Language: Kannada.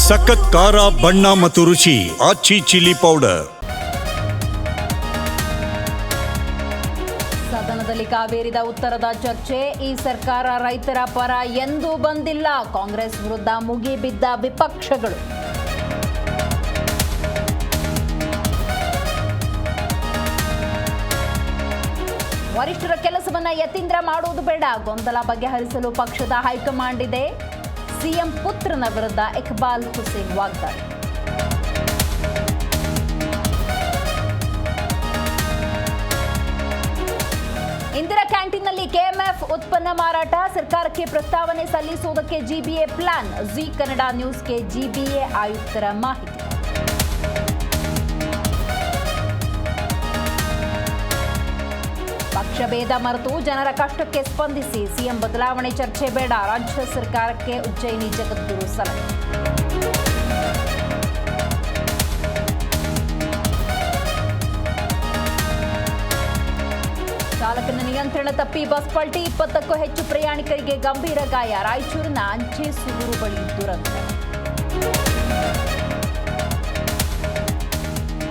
ಸಖತ್ ಖಾರ ಬಣ್ಣ ಮತ್ತು ರುಚಿ ಆಚಿ ಚಿಲ್ಲಿ ಪೌಡರ್. ಸದನದಲ್ಲಿ ಕಾವೇರಿದ ಉತ್ತರದ ಚರ್ಚೆ. ಈ ಸರ್ಕಾರ ರೈತರ ಪರ ಎಂದೂ ಬಂದಿಲ್ಲ. ಕಾಂಗ್ರೆಸ್ ವಿರುದ್ಧ ಮುಗಿಬಿದ್ದ ವಿಪಕ್ಷಗಳು. ವರಿಷ್ಠರ ಕೆಲಸವನ್ನ ಯತೀಂದ್ರ ಮಾಡುವುದು ಬೇಡ. ಗೊಂದಲ ಬಗೆಹರಿಸಲು ಪಕ್ಷದ ಹೈಕಮಾಂಡ್ ಇದೆ. ಸಿಎಂ ಪುತ್ರನ ವಿರುದ್ಧ ಇಕ್ಬಾಲ್ ಹುಸೇನ್ ವಾಗ್ದಾಳಿ. ಇಂದಿರಾ ಕ್ಯಾಂಟೀನ್ನಲ್ಲಿ ಕೆಎಂಎಫ್ ಉತ್ಪನ್ನ ಮಾರಾಟ. ಸರ್ಕಾರಕ್ಕೆ ಪ್ರಸ್ತಾವನೆ ಸಲ್ಲಿಸುವುದಕ್ಕೆ ಜಿಬಿಎ ಪ್ಲಾನ್. ಜಿ ಕನ್ನಡ ನ್ಯೂಸ್ಗೆ ಜಿಬಿಎ ಆಯುಕ್ತರ ಮಾಹಿತಿ. ಪಕ್ಷಭೇದ ಮರೆತು ಜನರ ಕಷ್ಟಕ್ಕೆ ಸ್ಪಂದಿಸಿ. ಸಿಎಂ ಬದಲಾವಣೆ ಚರ್ಚೆ ಬೇಡ. ರಾಜ್ಯ ಸರ್ಕಾರಕ್ಕೆ ಉಜ್ಜಯಿನಿ ಜಗದ್ಗುರು ಸಲಹೆ. ಚಾಲಕನ ನಿಯಂತ್ರಣ ತಪ್ಪಿ ಬಸ್ ಪಲ್ಟಿ. 20ಕ್ಕೂ ಹೆಚ್ಚು ಪ್ರಯಾಣಿಕರಿಗೆ ಗಂಭೀರ ಗಾಯ. ರಾಯಚೂರಿನ ಅಂಚೆ ಸೂಗೂರು ಬಳಿ ದುರಂತ.